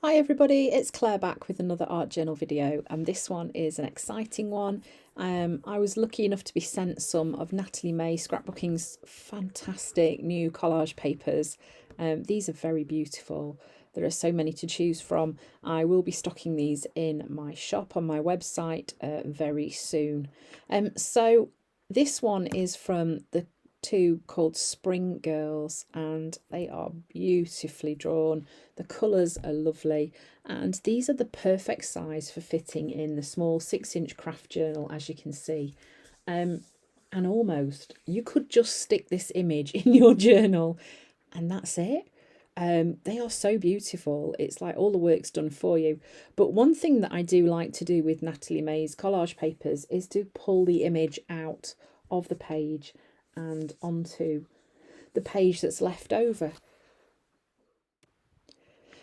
Hi everybody, it's Claire back with another art journal video, and this one is an exciting one. I was lucky enough to be sent some of Natalie May Scrapbooking's fantastic new collage papers. These are very beautiful. There are so many to choose from. I will be stocking these in my shop on my website very soon. So this one is from the two called Spring Girls, and they are beautifully drawn. The colours are lovely, and these are the perfect size for fitting in the small 6-inch craft journal, as you can see. And almost you could just stick this image in your journal and that's it. They are so beautiful. It's like all the work's done for you. But one thing that I do like to do with Natalie May's collage papers is to pull the image out of the page and onto the page that's left over.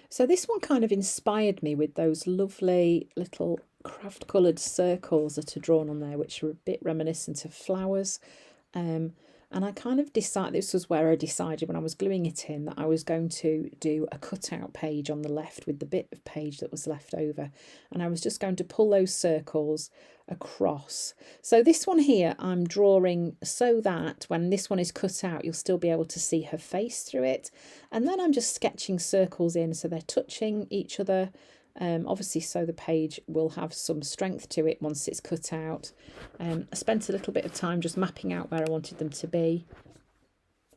So this one kind of inspired me with those lovely little craft coloured circles that are drawn on there, which are a bit reminiscent of flowers. And I kind of decided, this was where I decided when I was gluing it in, that I was going to do a cutout page on the left with the bit of page that was left over. And I was just going to pull those circles across. So this one here I'm drawing so that when this one is cut out, you'll still be able to see her face through it. And then I'm just sketching circles in so they're touching each other. Obviously, so the page will have some strength to it once it's cut out. I spent a little bit of time just mapping out where I wanted them to be,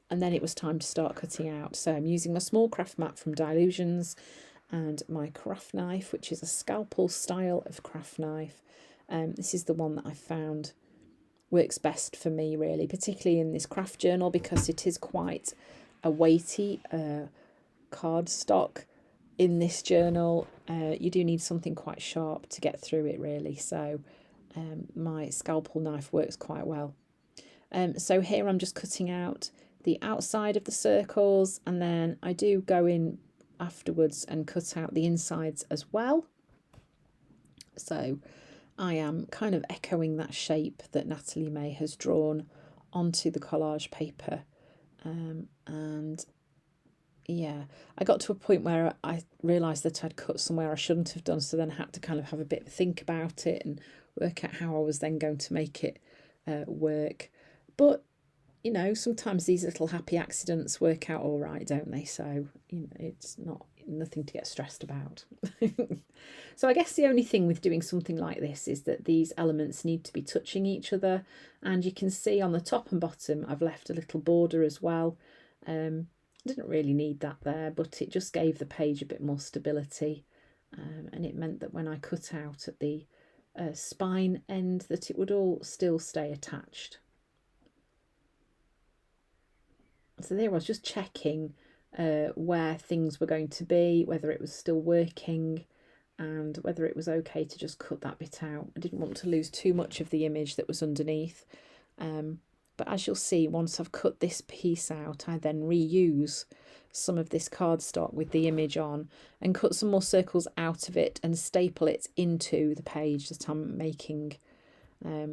and then it was time to start cutting out. So I'm using my small craft mat from Dylusions and my craft knife, which is a scalpel style of craft knife. This is the one that I found works best for me, really, particularly in this craft journal, because it is quite a weighty cardstock. In this journal, you do need something quite sharp to get through it, really. So my scalpel knife works quite well. So here I'm just cutting out the outside of the circles, and then I do go in afterwards and cut out the insides as well. So I am kind of echoing that shape that Natalie May has drawn onto the collage paper. And yeah, I got to a point where I realised that I'd cut somewhere I shouldn't have done, so then I had to kind of have a bit of think about it and work out how I was then going to make it work. But, you know, sometimes these little happy accidents work out all right, don't they? So, you know, it's nothing to get stressed about. So I guess the only thing with doing something like this is that these elements need to be touching each other, and you can see on the top and bottom I've left a little border as well. Didn't really need that there, but it just gave the page a bit more stability, and it meant that when I cut out at the spine end that it would all still stay attached. So there I was just checking where things were going to be, whether it was still working, and whether it was okay to just cut that bit out. I didn't want to lose too much of the image that was underneath. But as you'll see, once I've cut this piece out, I then reuse some of this cardstock with the image on and cut some more circles out of it and staple it into the page that I'm making,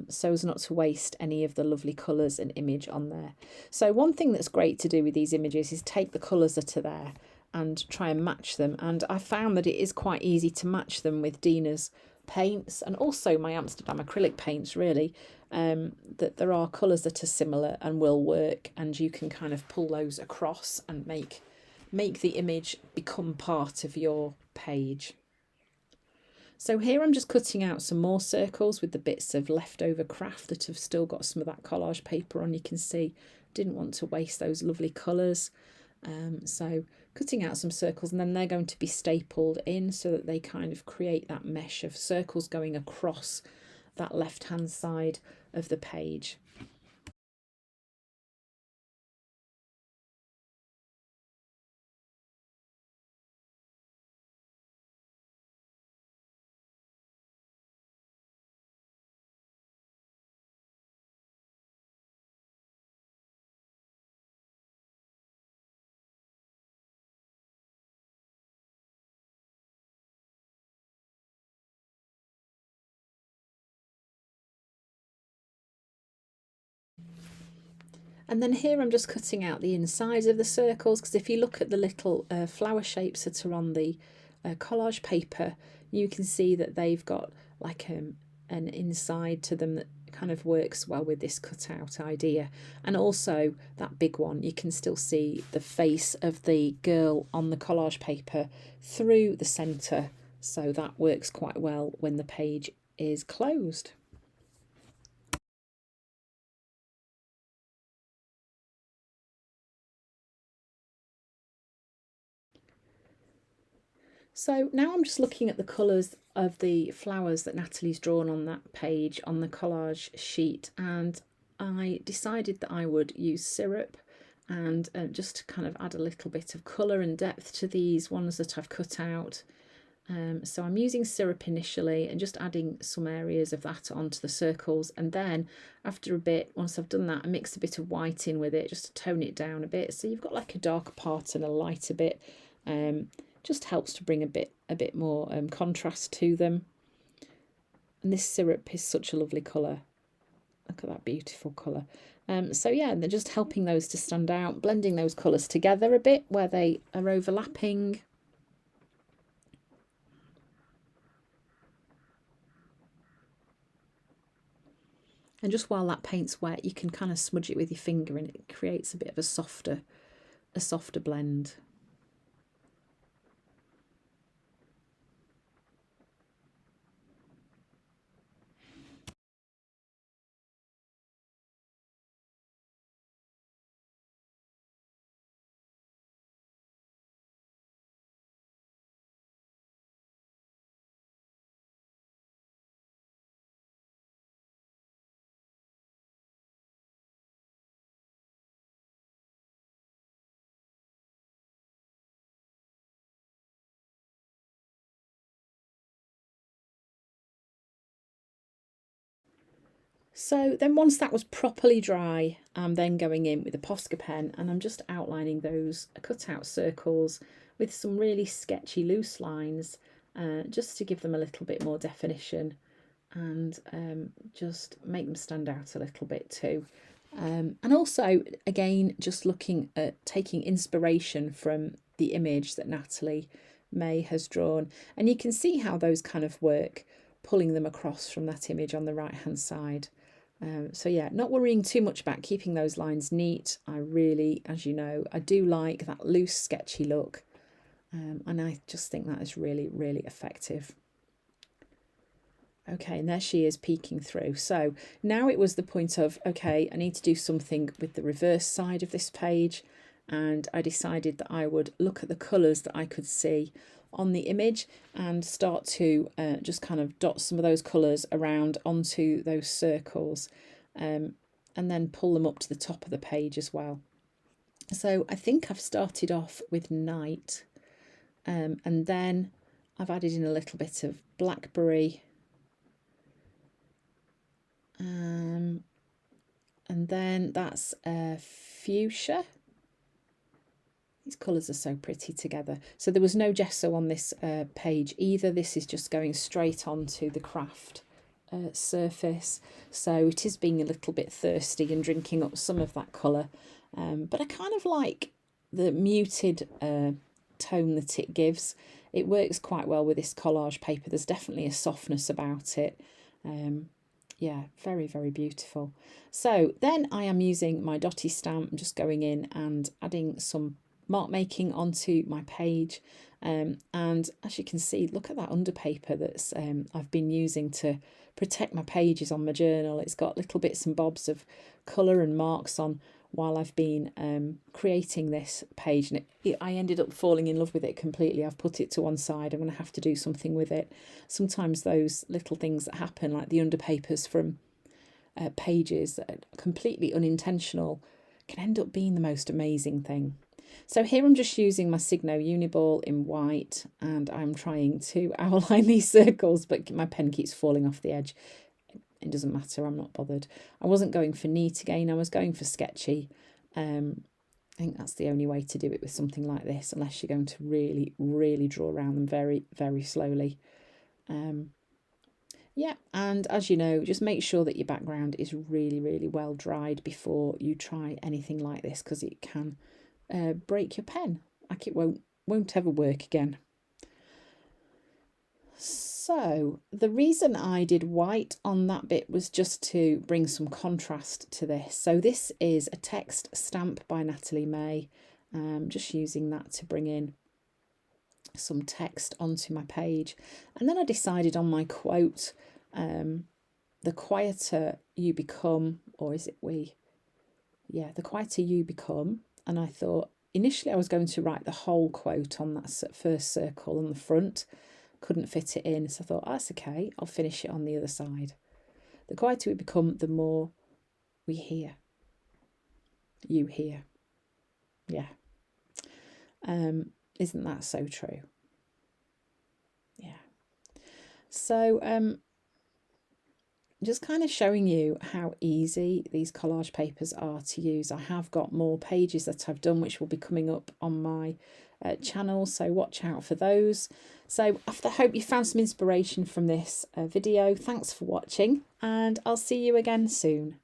so as not to waste any of the lovely colours and image on there. So one thing that's great to do with these images is take the colours that are there and try and match them. And I found that it is quite easy to match them with Dina's paints and also my Amsterdam acrylic paints, really. That there are colours that are similar and will work, and you can kind of pull those across and make the image become part of your page. So here I'm just cutting out some more circles with the bits of leftover craft that have still got some of that collage paper on. You can see didn't want to waste those lovely colours. So cutting out some circles, and then they're going to be stapled in so that they kind of create that mesh of circles going across that left hand side of the page. And then here I'm just cutting out the insides of the circles, because if you look at the little flower shapes that are on the collage paper, you can see that they've got like an inside to them that kind of works well with this cutout idea. And also that big one, you can still see the face of the girl on the collage paper through the centre, so that works quite well when the page is closed. So now I'm just looking at the colours of the flowers that Natalie's drawn on that page on the collage sheet, and I decided that I would use syrup and just to kind of add a little bit of colour and depth to these ones that I've cut out. So I'm using syrup initially and just adding some areas of that onto the circles, and then after a bit, once I've done that, I mix a bit of white in with it just to tone it down a bit, so you've got like a darker part and a lighter bit. Just helps to bring a bit more contrast to them. And this syrup is such a lovely colour. Look at that beautiful colour. So yeah, they're just helping those to stand out, blending those colours together a bit where they are overlapping. And just while that paint's wet, you can kind of smudge it with your finger and it creates a bit of a softer blend. So then once that was properly dry, I'm then going in with a Posca pen and I'm just outlining those cut-out circles with some really sketchy loose lines, just to give them a little bit more definition and just make them stand out a little bit too. And also, again, just looking at taking inspiration from the image that Natalie May has drawn. And you can see how those kind of work, pulling them across from that image on the right-hand side. So yeah, not worrying too much about keeping those lines neat. I really, as you know, I do like that loose, sketchy look. And I just think that is really, really effective. Okay, and there she is peeking through. So now it was the point of, okay, I need to do something with the reverse side of this page. And I decided that I would look at the colours that I could see on the image and start to just kind of dot some of those colours around onto those circles, and then pull them up to the top of the page as well. So I think I've started off with night, and then I've added in a little bit of blackberry, and then that's fuchsia. These colours are so pretty together. So there was no gesso on this page either. This is just going straight onto the craft surface. So it is being a little bit thirsty and drinking up some of that colour. But I kind of like the muted tone that it gives. It works quite well with this collage paper. There's definitely a softness about it. Yeah, very, very beautiful. So then I am using my dotty stamp, just going in and adding some mark making onto my page, and as you can see, look at that underpaper that's I've been using to protect my pages on my journal. It's got little bits and bobs of colour and marks on while I've been creating this page, and I ended up falling in love with it completely. I've put it to one side. I'm going to have to do something with it. Sometimes those little things that happen, like the underpapers from pages that are completely unintentional, can end up being the most amazing thing. So here I'm just using my Signo Uniball in white, and I'm trying to outline these circles, but my pen keeps falling off the edge. It doesn't matter, I'm not bothered. I wasn't going for neat again, I was going for sketchy. I think that's the only way to do it with something like this, unless you're going to really, really draw around them very, very slowly. Yeah, and as you know, just make sure that your background is really, really well dried before you try anything like this, because it can break your pen. Like it won't ever work again. So the reason I did white on that bit was just to bring some contrast to this. So this is a text stamp by Natalie May. Just using that to bring in some text onto my page. And then I decided on my quote, the quieter you become, or is it we? Yeah, the quieter you become. And I thought, initially I was going to write the whole quote on that first circle on the front. Couldn't fit it in, so I thought, that's okay, I'll finish it on the other side. The quieter we become, the more we hear. You hear. Yeah. Isn't that so true? Yeah. So just kind of showing you how easy these collage papers are to use. I have got more pages that I've done which will be coming up on my channel, so watch out for those. So I hope you found some inspiration from this video. Thanks for watching, and I'll see you again soon.